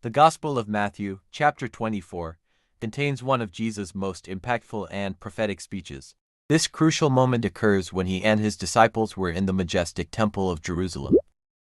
The Gospel of Matthew, chapter 24, contains one of Jesus' most impactful and prophetic speeches. This crucial moment occurs when he and his disciples were in the majestic Temple of Jerusalem.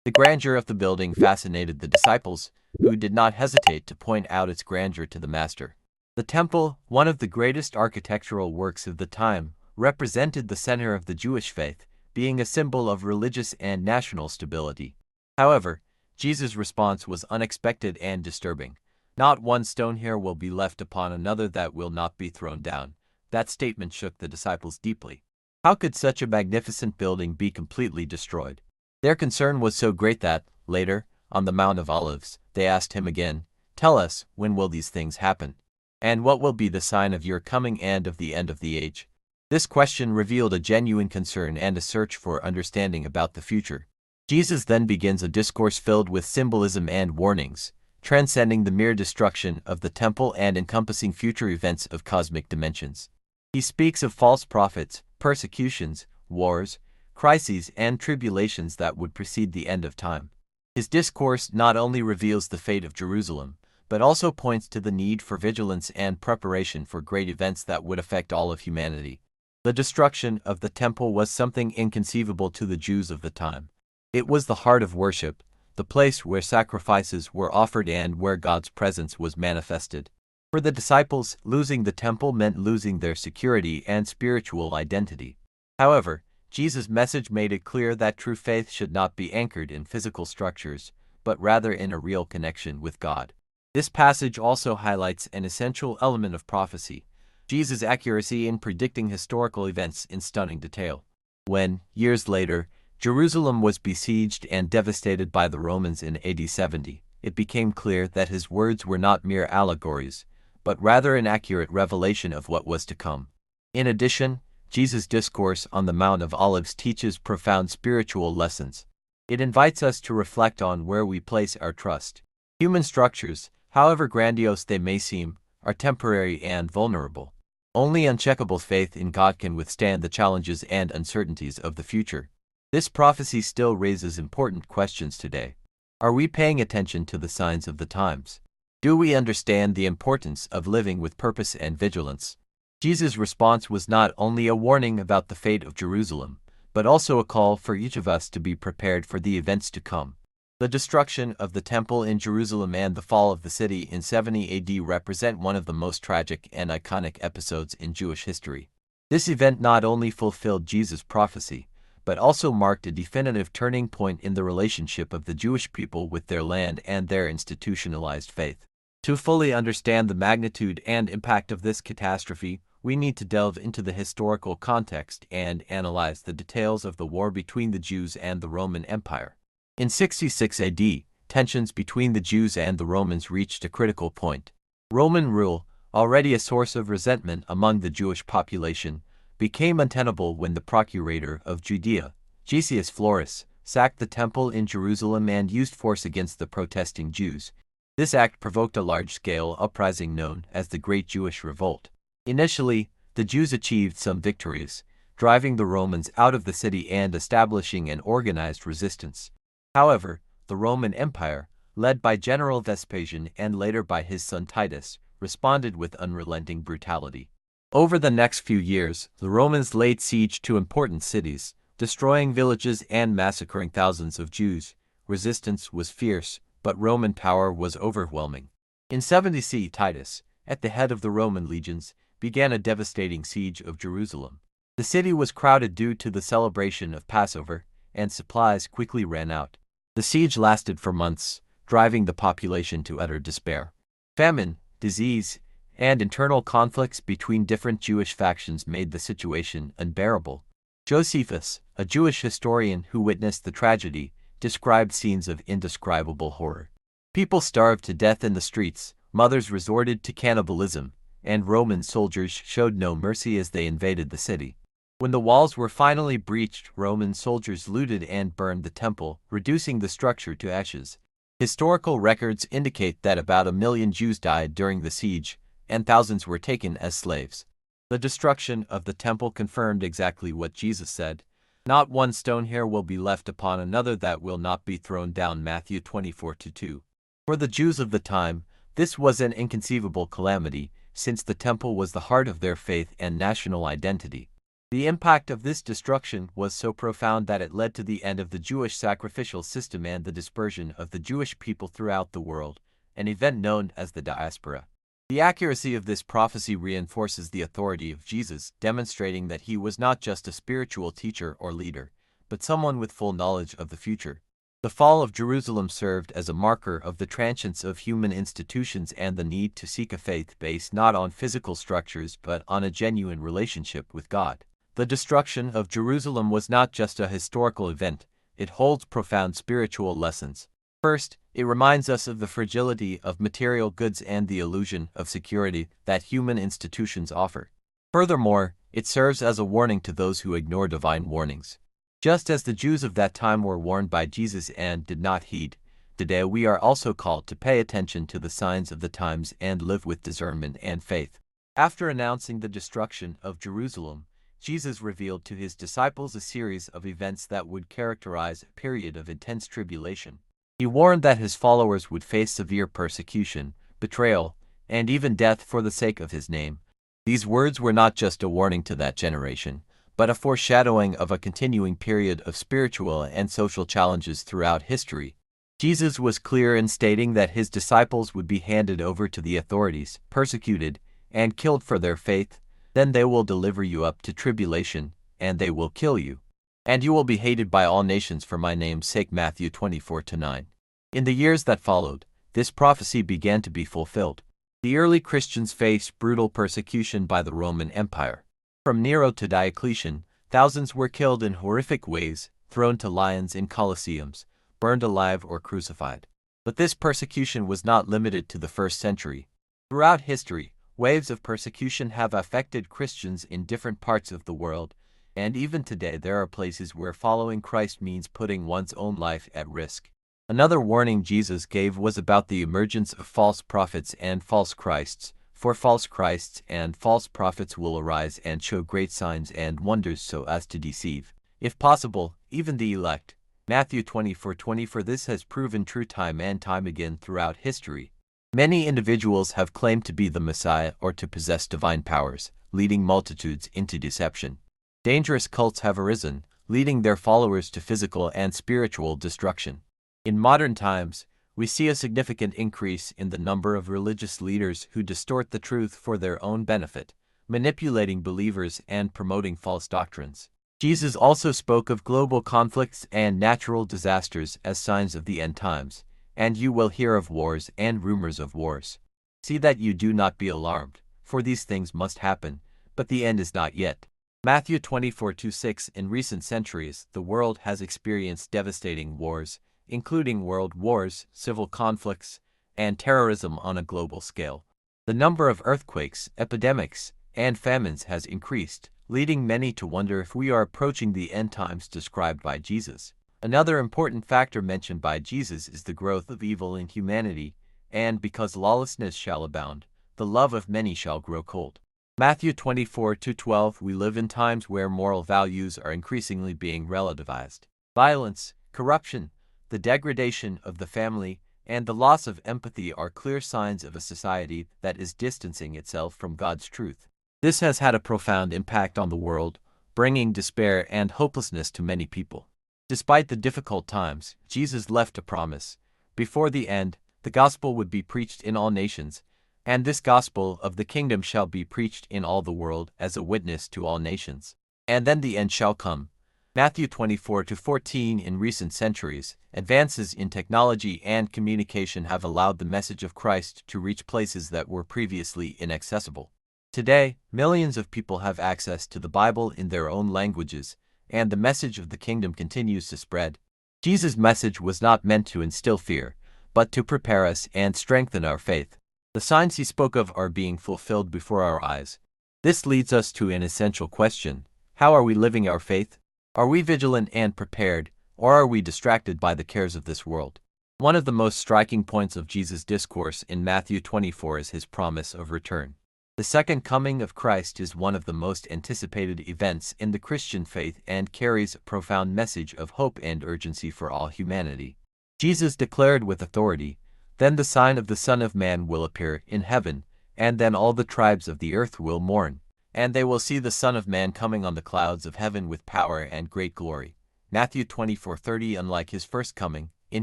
The grandeur of the building fascinated the disciples, who did not hesitate to point out its grandeur to the Master. The temple, one of the greatest architectural works of the time, represented the center of the Jewish faith, being a symbol of religious and national stability. However, Jesus' response was unexpected and disturbing. "Not one stone here will be left upon another that will not be thrown down." That statement shook the disciples deeply. How could such a magnificent building be completely destroyed? Their concern was so great that, later, on the Mount of Olives, they asked him again, "Tell us, when will these things happen? And what will be the sign of your coming and of the end of the age?" This question revealed a genuine concern and a search for understanding about the future. Jesus then begins a discourse filled with symbolism and warnings, transcending the mere destruction of the temple and encompassing future events of cosmic dimensions. He speaks of false prophets, persecutions, wars, crises, and tribulations that would precede the end of time. His discourse not only reveals the fate of Jerusalem, but also points to the need for vigilance and preparation for great events that would affect all of humanity. The destruction of the temple was something inconceivable to the Jews of the time. It was the heart of worship, the place where sacrifices were offered and where God's presence was manifested. For the disciples, losing the temple meant losing their security and spiritual identity. However, Jesus' message made it clear that true faith should not be anchored in physical structures, but rather in a real connection with God. This passage also highlights an essential element of prophecy: Jesus' accuracy in predicting historical events in stunning detail. When, years later, Jerusalem was besieged and devastated by the Romans in AD 70, it became clear that his words were not mere allegories, but rather an accurate revelation of what was to come. In addition, Jesus' discourse on the Mount of Olives teaches profound spiritual lessons. It invites us to reflect on where we place our trust. Human structures, however grandiose they may seem, are temporary and vulnerable. Only uncheckable faith in God can withstand the challenges and uncertainties of the future. This prophecy still raises important questions today. Are we paying attention to the signs of the times? Do we understand the importance of living with purpose and vigilance? Jesus' response was not only a warning about the fate of Jerusalem, but also a call for each of us to be prepared for the events to come. The destruction of the temple in Jerusalem and the fall of the city in 70 AD represent one of the most tragic and iconic episodes in Jewish history. This event not only fulfilled Jesus' prophecy, but also marked a definitive turning point in the relationship of the Jewish people with their land and their institutionalized faith. To fully understand the magnitude and impact of this catastrophe, we need to delve into the historical context and analyze the details of the war between the Jews and the Roman Empire. In 66 AD, tensions between the Jews and the Romans reached a critical point. Roman rule, already a source of resentment among the Jewish population, became untenable when the procurator of Judea, Gessius Florus, sacked the temple in Jerusalem and used force against the protesting Jews. This act provoked a large-scale uprising known as the Great Jewish Revolt. Initially, the Jews achieved some victories, driving the Romans out of the city and establishing an organized resistance. However, the Roman Empire, led by General Vespasian and later by his son Titus, responded with unrelenting brutality. Over the next few years, the Romans laid siege to important cities, destroying villages and massacring thousands of Jews. Resistance was fierce, but Roman power was overwhelming. In 70 CE, Titus, at the head of the Roman legions, began a devastating siege of Jerusalem. The city was crowded due to the celebration of Passover, and supplies quickly ran out. The siege lasted for months, driving the population to utter despair. Famine, disease, and internal conflicts between different Jewish factions made the situation unbearable. Josephus, a Jewish historian who witnessed the tragedy, described scenes of indescribable horror. People starved to death in the streets, mothers resorted to cannibalism, and Roman soldiers showed no mercy as they invaded the city. When the walls were finally breached, Roman soldiers looted and burned the temple, reducing the structure to ashes. Historical records indicate that about 1 million Jews died during the siege, and thousands were taken as slaves. The destruction of the temple confirmed exactly what Jesus said: "Not one stone here will be left upon another that will not be thrown down." Matthew 24:2. For the Jews of the time, this was an inconceivable calamity, since the temple was the heart of their faith and national identity. The impact of this destruction was so profound that it led to the end of the Jewish sacrificial system and the dispersion of the Jewish people throughout the world, an event known as the diaspora. The accuracy of this prophecy reinforces the authority of Jesus, demonstrating that he was not just a spiritual teacher or leader, but someone with full knowledge of the future. The fall of Jerusalem served as a marker of the transience of human institutions and the need to seek a faith based not on physical structures but on a genuine relationship with God. The destruction of Jerusalem was not just a historical event, it holds profound spiritual lessons. First, it reminds us of the fragility of material goods and the illusion of security that human institutions offer. Furthermore, it serves as a warning to those who ignore divine warnings. Just as the Jews of that time were warned by Jesus and did not heed, today we are also called to pay attention to the signs of the times and live with discernment and faith. After announcing the destruction of Jerusalem, Jesus revealed to his disciples a series of events that would characterize a period of intense tribulation. He warned that his followers would face severe persecution, betrayal, and even death for the sake of his name. These words were not just a warning to that generation, but a foreshadowing of a continuing period of spiritual and social challenges throughout history. Jesus was clear in stating that his disciples would be handed over to the authorities, persecuted, and killed for their faith. Then they will deliver you up to tribulation, and they will kill you. And you will be hated by all nations for my name's sake. Matthew 24:9. In the years that followed, this prophecy began to be fulfilled. The early Christians faced brutal persecution by the Roman Empire. From Nero to Diocletian, thousands were killed in horrific ways, thrown to lions in colosseums, burned alive or crucified. But this persecution was not limited to the first century. Throughout history, waves of persecution have affected Christians in different parts of the world, and even today there are places where following Christ means putting one's own life at risk. Another warning Jesus gave was about the emergence of false prophets and false Christs, for false Christs and false prophets will arise and show great signs and wonders so as to deceive, if possible, even the elect. Matthew 24:20. For this has proven true time and time again throughout history. Many individuals have claimed to be the Messiah or to possess divine powers, leading multitudes into deception. Dangerous cults have arisen, leading their followers to physical and spiritual destruction. In modern times, we see a significant increase in the number of religious leaders who distort the truth for their own benefit, manipulating believers and promoting false doctrines. Jesus also spoke of global conflicts and natural disasters as signs of the end times, and you will hear of wars and rumors of wars. See that you do not be alarmed, for these things must happen, but the end is not yet. Matthew 24:6. In recent centuries, the world has experienced devastating wars, including world wars, civil conflicts, and terrorism on a global scale. The number of earthquakes, epidemics, and famines has increased, leading many to wonder if we are approaching the end times described by Jesus. Another important factor mentioned by Jesus is the growth of evil in humanity, and because lawlessness shall abound, the love of many shall grow cold. Matthew 24:12. We live in times where moral values are increasingly being relativized. Violence, corruption, the degradation of the family, and the loss of empathy are clear signs of a society that is distancing itself from God's truth. This has had a profound impact on the world, bringing despair and hopelessness to many people. Despite the difficult times, Jesus left a promise. Before the end, the gospel would be preached in all nations, and this gospel of the kingdom shall be preached in all the world as a witness to all nations. And then the end shall come. Matthew 24:14. In recent centuries, advances in technology and communication have allowed the message of Christ to reach places that were previously inaccessible. Today, millions of people have access to the Bible in their own languages, and the message of the kingdom continues to spread. Jesus' message was not meant to instill fear, but to prepare us and strengthen our faith. The signs he spoke of are being fulfilled before our eyes. This leads us to an essential question: how are we living our faith? Are we vigilant and prepared, or are we distracted by the cares of this world? One of the most striking points of Jesus' discourse in Matthew 24 is his promise of return. The second coming of Christ is one of the most anticipated events in the Christian faith and carries a profound message of hope and urgency for all humanity. Jesus declared with authority Then the sign of the Son of Man will appear in heaven, and then all the tribes of the earth will mourn, and they will see the Son of Man coming on the clouds of heaven with power and great glory. Matthew 24:30. Unlike his first coming, in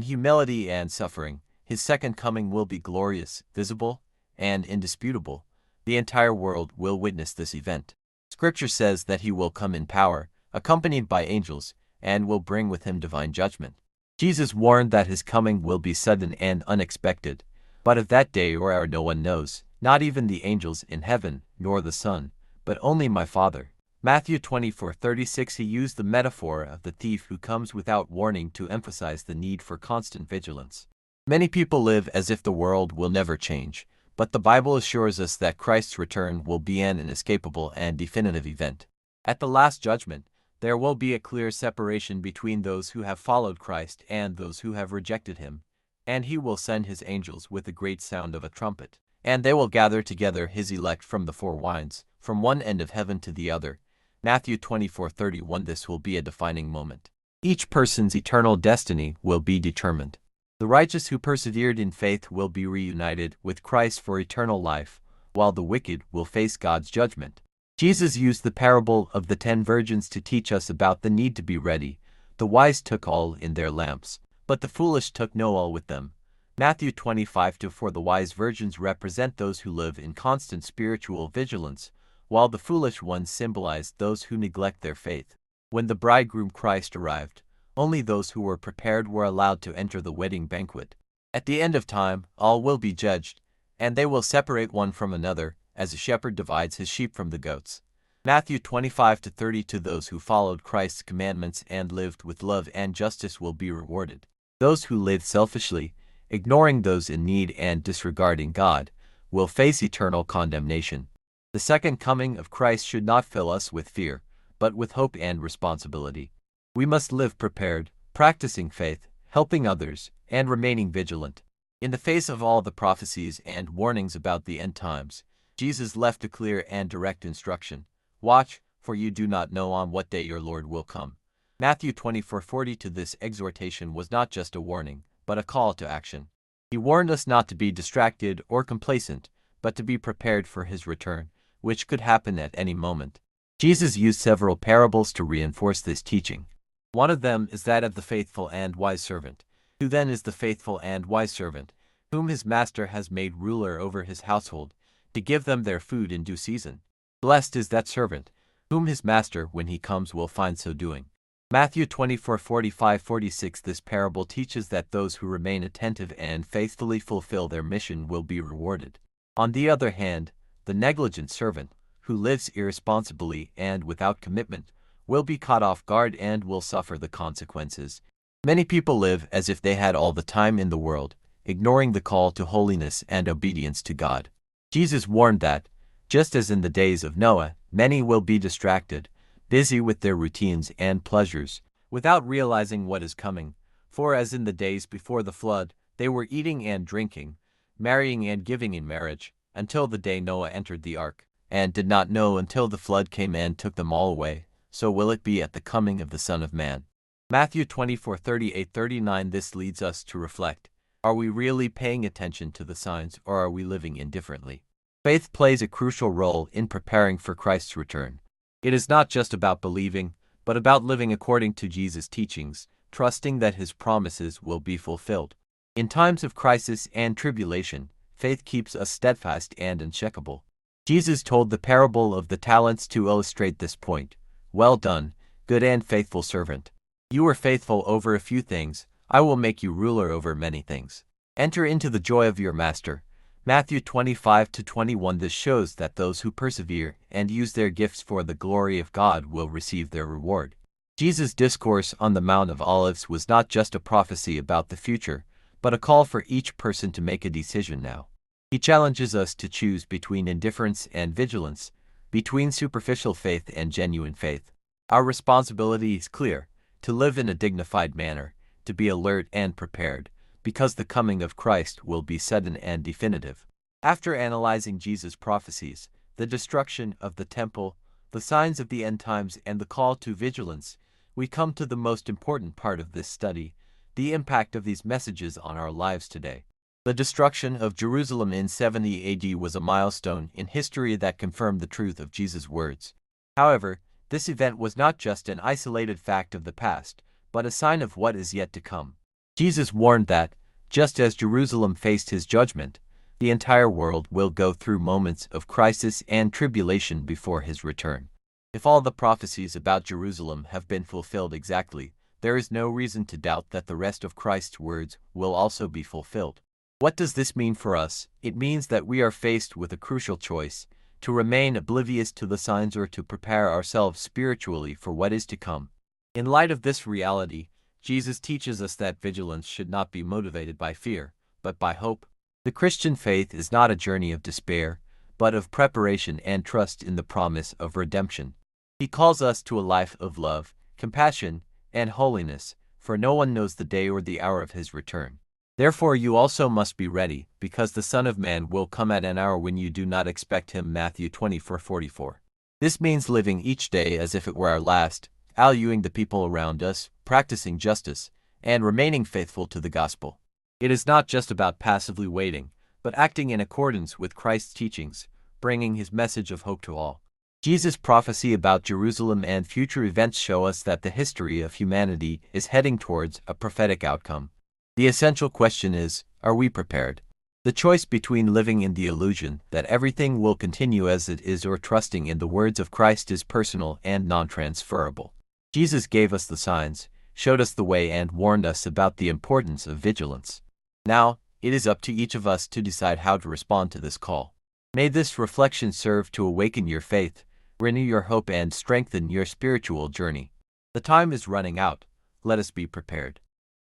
humility and suffering, his second coming will be glorious, visible, and indisputable. The entire world will witness this event. Scripture says that he will come in power, accompanied by angels, and will bring with him divine judgment. Jesus warned that his coming will be sudden and unexpected, but of that day or hour no one knows, not even the angels in heaven, nor the Son, but only my Father. Matthew 24:36. He used the metaphor of the thief who comes without warning to emphasize the need for constant vigilance. Many people live as if the world will never change, but the Bible assures us that Christ's return will be an inescapable and definitive event. At the Last Judgment, there will be a clear separation between those who have followed Christ and those who have rejected him, and he will send his angels with a great sound of a trumpet, and they will gather together his elect from the four winds, from one end of heaven to the other. Matthew 24:31. This will be a defining moment. Each person's eternal destiny will be determined. The righteous who persevered in faith will be reunited with Christ for eternal life, while the wicked will face God's judgment. Jesus used the parable of the 10 virgins to teach us about the need to be ready. The wise took oil in their lamps, but the foolish took no oil with them. Matthew 25:4. The wise virgins represent those who live in constant spiritual vigilance, while the foolish ones symbolize those who neglect their faith. When the bridegroom Christ arrived, only those who were prepared were allowed to enter the wedding banquet. At the end of time, all will be judged, and they will separate one from another, as a shepherd divides his sheep from the goats. Matthew 25:30. To those who followed Christ's commandments and lived with love and justice will be rewarded. Those who lived selfishly, ignoring those in need and disregarding God, will face eternal condemnation. The second coming of Christ should not fill us with fear, but with hope and responsibility. We must live prepared, practicing faith, helping others, and remaining vigilant. In the face of all the prophecies and warnings about the end times, Jesus left a clear and direct instruction. Watch, for you do not know on what day your Lord will come. Matthew 24:40. To this exhortation was not just a warning, but a call to action. He warned us not to be distracted or complacent, but to be prepared for his return, which could happen at any moment. Jesus used several parables to reinforce this teaching. One of them is that of the faithful and wise servant. Who then is the faithful and wise servant, whom his master has made ruler over his household, to give them their food in due season? Blessed is that servant, whom his master, when he comes, will find so doing. Matthew 24:45-46. This parable teaches that those who remain attentive and faithfully fulfill their mission will be rewarded. On the other hand, the negligent servant, who lives irresponsibly and without commitment, will be caught off guard and will suffer the consequences. Many people live as if they had all the time in the world, ignoring the call to holiness and obedience to God. Jesus warned that, just as in the days of Noah, many will be distracted, busy with their routines and pleasures, without realizing what is coming. For as in the days before the flood, they were eating and drinking, marrying and giving in marriage, until the day Noah entered the ark, and did not know until the flood came and took them all away, so will it be at the coming of the Son of Man. Matthew 24:38-39. This leads us to reflect. Are we really paying attention to the signs, or are we living indifferently? Faith plays a crucial role in preparing for Christ's return. It is not just about believing, but about living according to Jesus' teachings, trusting that his promises will be fulfilled. In times of crisis and tribulation, faith keeps us steadfast and unshakable. Jesus told the parable of the talents to illustrate this point. Well done, good and faithful servant. You were faithful over a few things, I will make you ruler over many things. Enter into the joy of your master. Matthew 25-21. This shows that those who persevere and use their gifts for the glory of God will receive their reward. Jesus' discourse on the Mount of Olives was not just a prophecy about the future, but a call for each person to make a decision now. He challenges us to choose between indifference and vigilance, between superficial faith and genuine faith. Our responsibility is clear: to live in a dignified manner, to be alert and prepared, because the coming of Christ will be sudden and definitive. After analyzing Jesus' prophecies, the destruction of the temple, the signs of the end times, and the call to vigilance, we come to the most important part of this study: the impact of these messages on our lives today. The destruction of Jerusalem in 70 AD was a milestone in history that confirmed the truth of Jesus' words. However, this event was not just an isolated fact of the past, but a sign of what is yet to come. Jesus warned that, just as Jerusalem faced his judgment, the entire world will go through moments of crisis and tribulation before his return. If all the prophecies about Jerusalem have been fulfilled exactly, there is no reason to doubt that the rest of Christ's words will also be fulfilled. What does this mean for us? It means that we are faced with a crucial choice: to remain oblivious to the signs or to prepare ourselves spiritually for what is to come. In light of this reality, Jesus teaches us that vigilance should not be motivated by fear, but by hope. The Christian faith is not a journey of despair, but of preparation and trust in the promise of redemption. He calls us to a life of love, compassion, and holiness, for no one knows the day or the hour of his return. Therefore you also must be ready, because the Son of Man will come at an hour when you do not expect him. Matthew 24:44. This means living each day as if it were our last, valuing the people around us, practicing justice, and remaining faithful to the gospel. It is not just about passively waiting, but acting in accordance with Christ's teachings, bringing his message of hope to all. Jesus' prophecy about Jerusalem and future events show us that the history of humanity is heading towards a prophetic outcome. The essential question is, are we prepared? The choice between living in the illusion that everything will continue as it is or trusting in the words of Christ is personal and non-transferable. Jesus gave us the signs, showed us the way, and warned us about the importance of vigilance. Now, it is up to each of us to decide how to respond to this call. May this reflection serve to awaken your faith, renew your hope, and strengthen your spiritual journey. The time is running out. Let us be prepared.